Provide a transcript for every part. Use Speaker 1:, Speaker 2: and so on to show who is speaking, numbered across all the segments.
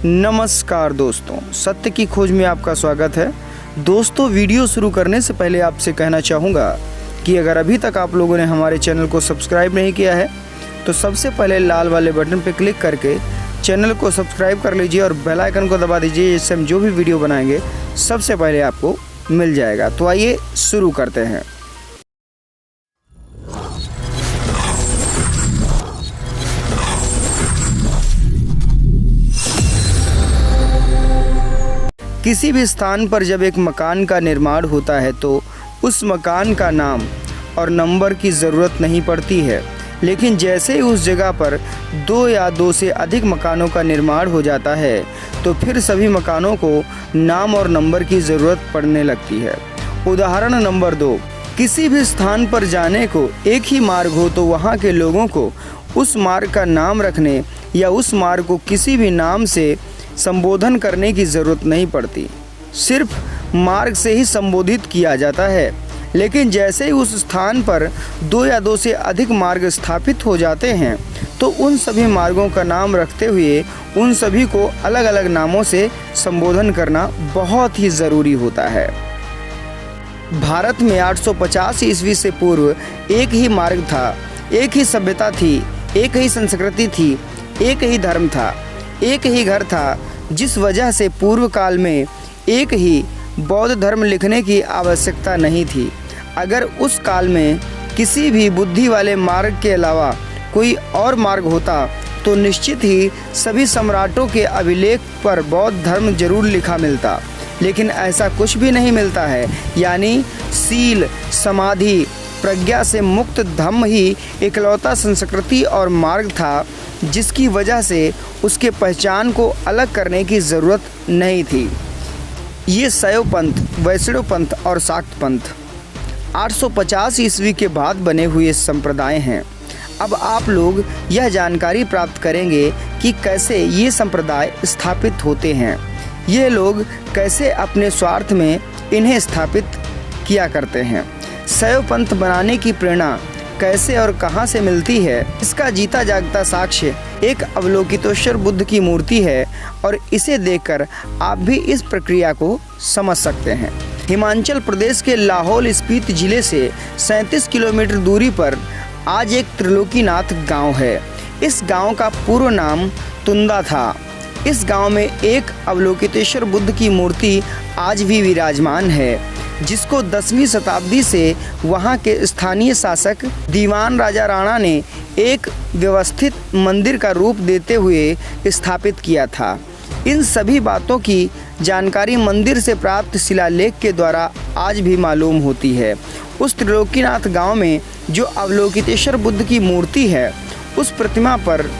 Speaker 1: नमस्कार दोस्तों, सत्य की खोज में आपका स्वागत है। दोस्तों, वीडियो शुरू करने से पहले आपसे कहना चाहूँगा कि अगर अभी तक आप लोगों ने हमारे चैनल को सब्सक्राइब नहीं किया है तो सबसे पहले लाल वाले बटन पर क्लिक करके चैनल को सब्सक्राइब कर लीजिए और बेल आइकन को दबा दीजिए, जिससे हम जो भी वीडियो बनाएंगे सबसे पहले आपको मिल जाएगा। तो आइए शुरू करते हैं। किसी भी स्थान पर जब एक मकान का निर्माण होता है तो उस मकान का नाम और नंबर की ज़रूरत नहीं पड़ती है, लेकिन जैसे ही उस जगह पर दो या दो से अधिक मकानों का निर्माण हो जाता है तो फिर सभी मकानों को नाम और नंबर की ज़रूरत पड़ने लगती है। उदाहरण नंबर 2, किसी भी स्थान पर जाने को एक ही मार्ग हो तो वहाँ के लोगों को उस मार्ग का नाम रखने या उस मार्ग को किसी भी नाम से संबोधन करने की ज़रूरत नहीं पड़ती, सिर्फ मार्ग से ही संबोधित किया जाता है। लेकिन जैसे ही उस स्थान पर दो या दो से अधिक मार्ग स्थापित हो जाते हैं तो उन सभी मार्गों का नाम रखते हुए उन सभी को अलग अलग नामों से संबोधन करना बहुत ही ज़रूरी होता है। भारत में 850 ईस्वी से पूर्व एक ही मार्ग था, एक ही सभ्यता थी, एक ही संस्कृति थी, एक ही धर्म था, एक ही घर था, जिस वजह से पूर्व काल में एक ही बौद्ध धर्म लिखने की आवश्यकता नहीं थी। अगर उस काल में किसी भी बुद्धि वाले मार्ग के अलावा कोई और मार्ग होता तो निश्चित ही सभी सम्राटों के अभिलेख पर बौद्ध धर्म जरूर लिखा मिलता, लेकिन ऐसा कुछ भी नहीं मिलता है। यानी सील, समाधि, प्रज्ञा से मुक्त धम्म ही इकलौता संस्कृति और मार्ग था, जिसकी वजह से उसके पहचान को अलग करने की ज़रूरत नहीं थी। ये शैव पंथ, वैष्णव पंथ और शाक्त पंथ 850 ईस्वी के बाद बने हुए संप्रदाय हैं। अब आप लोग यह जानकारी प्राप्त करेंगे कि कैसे ये संप्रदाय स्थापित होते हैं, ये लोग कैसे अपने स्वार्थ में इन्हें स्थापित किया करते हैं। शैव पंथ बनाने की प्रेरणा कैसे और कहां से मिलती है, इसका जीता जागता साक्ष्य एक अवलोकितेश्वर बुद्ध की मूर्ति है और इसे देखकर आप भी इस प्रक्रिया को समझ सकते हैं। हिमाचल प्रदेश के लाहौल स्पीति जिले से 37 किलोमीटर दूरी पर आज एक त्रिलोकीनाथ गांव है। इस गांव का पूर्व नाम तुंदा था। इस गांव में एक अवलोकितेश्वर बुद्ध की मूर्ति आज भी विराजमान है, जिसको 10वीं शताब्दी से वहां के स्थानीय शासक दीवान राजा राणा ने एक व्यवस्थित मंदिर का रूप देते हुए स्थापित किया था। इन सभी बातों की जानकारी मंदिर से प्राप्त शिलालेख के द्वारा आज भी मालूम होती है। उस त्रिलोकीनाथ गांव में जो अवलोकितेश्वर बुद्ध की मूर्ति है, उस प्रतिमा पर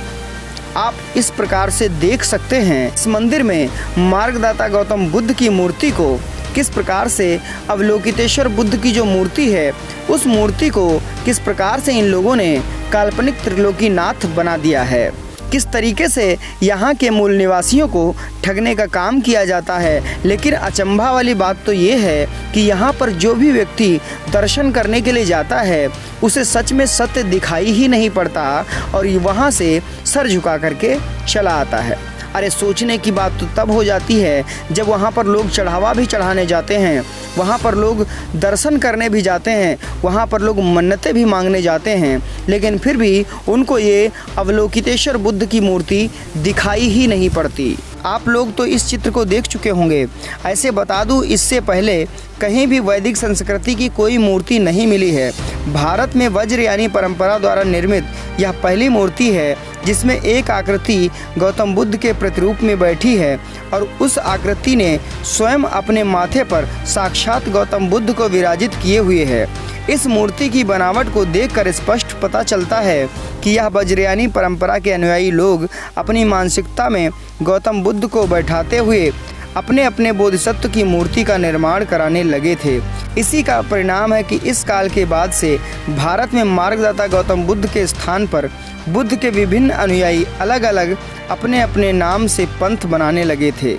Speaker 1: आप इस प्रकार से देख सकते हैं। इस मंदिर में मार्गदाता गौतम बुद्ध की मूर्ति को किस प्रकार से अवलोकितेश्वर बुद्ध की जो मूर्ति है, उस मूर्ति को किस प्रकार से इन लोगों ने काल्पनिक त्रिलोकीनाथ बना दिया है, किस तरीके से यहाँ के मूल निवासियों को ठगने का काम किया जाता है। लेकिन अचंभा वाली बात तो ये है कि यहाँ पर जो भी व्यक्ति दर्शन करने के लिए जाता है उसे सच में सत्य दिखाई ही नहीं पड़ता और वहाँ से सर झुका करके चला आता है। अरे सोचने की बात तो तब हो जाती है जब वहाँ पर लोग चढ़ावा भी चढ़ाने जाते हैं, वहाँ पर लोग दर्शन करने भी जाते हैं, वहाँ पर लोग मन्नतें भी मांगने जाते हैं, लेकिन फिर भी उनको ये अवलोकितेश्वर बुद्ध की मूर्ति दिखाई ही नहीं पड़ती। आप लोग तो इस चित्र को देख चुके होंगे। ऐसे बता दूं, इससे पहले कहीं भी वैदिक संस्कृति की कोई मूर्ति नहीं मिली है। भारत में वज्रयानी परंपरा द्वारा निर्मित यह पहली मूर्ति है जिसमें एक आकृति गौतम बुद्ध के प्रतिरूप में बैठी है और उस आकृति ने स्वयं अपने माथे पर साक्षात गौतम बुद्ध को विराजित किए हुए है। इस मूर्ति की बनावट को देखकर स्पष्ट पता चलता है कि यह वज्रयानी परंपरा के अनुयायी लोग अपनी मानसिकता में गौतम बुद्ध को बैठाते हुए अपने अपने बोधिसत्व की मूर्ति का निर्माण कराने लगे थे। इसी का परिणाम है कि इस काल के बाद से भारत में मार्गदाता गौतम बुद्ध के स्थान पर बुद्ध के विभिन्न अनुयायी अलग अलग अपने अपने नाम से पंथ बनाने लगे थे।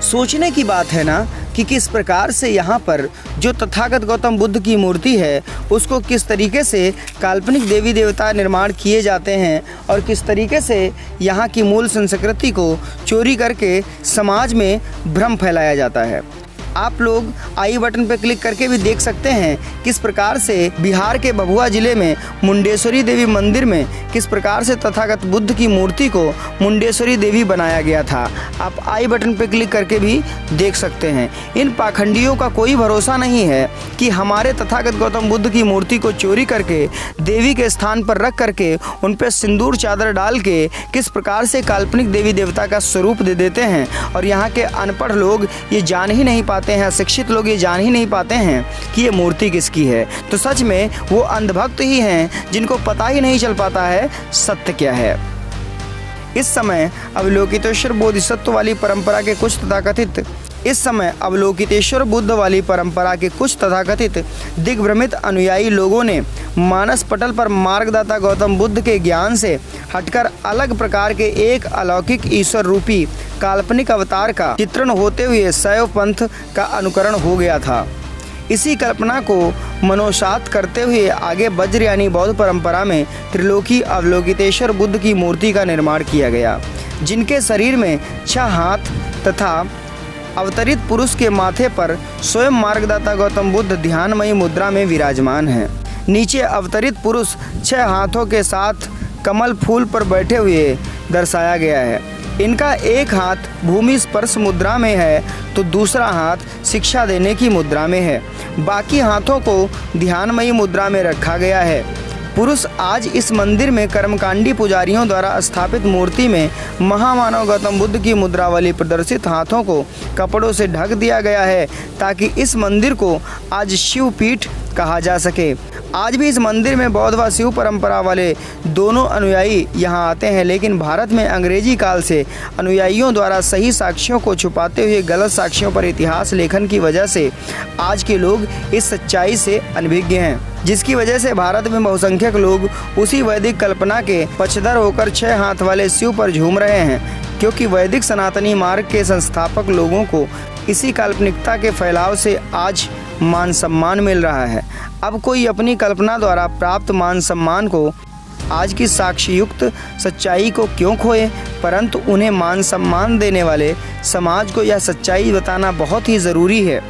Speaker 1: सोचने की बात है ना कि किस प्रकार से यहाँ पर जो तथागत गौतम बुद्ध की मूर्ति है उसको किस तरीके से काल्पनिक देवी देवता निर्माण किए जाते हैं और किस तरीके से यहाँ की मूल संस्कृति को चोरी करके समाज में भ्रम फैलाया जाता है। आप लोग आई बटन पर क्लिक करके भी देख सकते हैं किस प्रकार से बिहार के भभुआ जिले में मुंडेश्वरी देवी मंदिर में किस प्रकार से तथागत बुद्ध की मूर्ति को मुंडेश्वरी देवी बनाया गया था। आप आई बटन पर क्लिक करके भी देख सकते हैं। इन पाखंडियों का कोई भरोसा नहीं है कि हमारे तथागत गौतम बुद्ध की मूर्ति को चोरी करके देवी के स्थान पर रख करके उन पर सिंदूर चादर डाल के किस प्रकार से काल्पनिक देवी देवता का स्वरूप दे देते हैं। और यहाँ के अनपढ़ लोग ये जान ही नहीं पाते हैं, शिक्षित लोग ये जान ही नहीं पाते हैं कि ये मूर्ति किसकी है। तो सच में वो अंधभक्त ही हैं जिनको पता ही नहीं चल पाता है सत्य क्या है। इस समय अवलोकितेश्वर बोधिसत्व वाली परंपरा के कुछ तथाकथित दिग्भ्रमित अनुयायी लोगों ने मानस पटल पर मार्गदाता गौतम बुद्ध के ज्ञान से हटकर अलग प्रकार के एक अलौकिक ईश्वर रूपी काल्पनिक अवतार का चित्रण होते हुए शैव पंथ का अनुकरण हो गया था। इसी कल्पना को मनोसात करते हुए आगे वज्र यानी बौद्ध परंपरा में त्रिलोकी अवलोकितेश्वर बुद्ध की मूर्ति का निर्माण किया गया, जिनके शरीर में 6 हाथ तथा अवतरित पुरुष के माथे पर स्वयं मार्गदाता गौतम बुद्ध ध्यानमयी मुद्रा में विराजमान हैं। नीचे अवतरित पुरुष 6 हाथों के साथ कमल फूल पर बैठे हुए दर्शाया गया है। इनका एक हाथ भूमि स्पर्श मुद्रा में है तो दूसरा हाथ शिक्षा देने की मुद्रा में है। बाकी हाथों को ध्यानमयी मुद्रा में रखा गया है। पुरुष आज इस मंदिर में कर्मकांडी पुजारियों द्वारा स्थापित मूर्ति में महामानव गौतम बुद्ध की मुद्रा वाली प्रदर्शित हाथों को कपड़ों से ढक दिया गया है ताकि इस मंदिर को आज शिवपीठ कहा जा सके। आज भी इस मंदिर में बौद्ध व शिव परंपरा वाले दोनों अनुयायी यहाँ आते हैं, लेकिन भारत में अंग्रेजी काल से अनुयायियों द्वारा सही साक्ष्यों को छुपाते हुए गलत साक्ष्यों पर इतिहास लेखन की वजह से आज के लोग इस सच्चाई से अनभिज्ञ हैं, जिसकी वजह से भारत में बहुसंख्यक लोग उसी वैदिक कल्पना के पक्षधर होकर 6 हाथ वाले शिव पर झूम रहे हैं, क्योंकि वैदिक सनातनी मार्ग के संस्थापक लोगों को इसी काल्पनिकता के फैलाव से आज मान सम्मान मिल रहा है। अब कोई अपनी कल्पना द्वारा प्राप्त मान सम्मान को आज की साक्ष्ययुक्त सच्चाई को क्यों खोए, परंतु उन्हें मान सम्मान देने वाले समाज को यह सच्चाई बताना बहुत ही ज़रूरी है।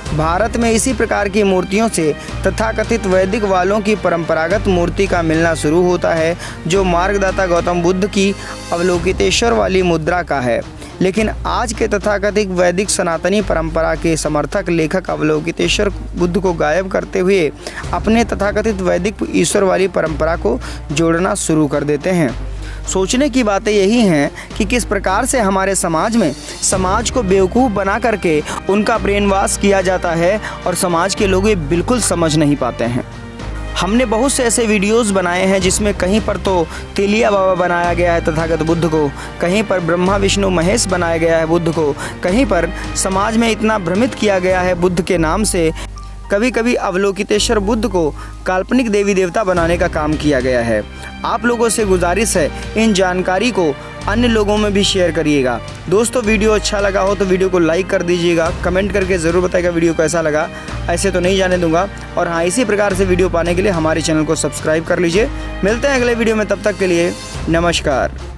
Speaker 1: भारत में इसी प्रकार की मूर्तियों से तथाकथित वैदिक वालों की परंपरागत मूर्ति का मिलना शुरू होता है, जो मार्गदाता गौतम बुद्ध की अवलोकितेश्वर वाली मुद्रा का है। लेकिन आज के तथाकथित वैदिक सनातनी परंपरा के समर्थक लेखक अवलोकितेश्वर बुद्ध को गायब करते हुए अपने तथाकथित वैदिक ईश्वर वाली परंपरा को जोड़ना शुरू कर देते हैं। सोचने की बातें यही हैं कि किस प्रकार से हमारे समाज को बेवकूफ़ बना करके उनका ब्रेन वॉश किया जाता है और समाज के लोग ये बिल्कुल समझ नहीं पाते हैं। हमने बहुत से ऐसे वीडियोस बनाए हैं जिसमें कहीं पर तो तेलिया बाबा बनाया गया है तथागत बुद्ध को, कहीं पर ब्रह्मा विष्णु महेश बनाया गया है बुद्ध को, कहीं पर समाज में इतना भ्रमित किया गया है बुद्ध के नाम से। कभी कभी अवलोकितेश्वर बुद्ध को काल्पनिक देवी देवता बनाने का काम किया गया है। आप लोगों से गुजारिश है इन जानकारी को अन्य लोगों में भी शेयर करिएगा। दोस्तों, वीडियो अच्छा लगा हो तो वीडियो को लाइक कर दीजिएगा, कमेंट करके ज़रूर बताइएगा वीडियो कैसा लगा, ऐसे तो नहीं जाने दूंगा। और हाँ, इसी प्रकार से वीडियो पाने के लिए हमारे चैनल को सब्सक्राइब कर लीजिए। मिलते हैं अगले वीडियो में, तब तक के लिए नमस्कार।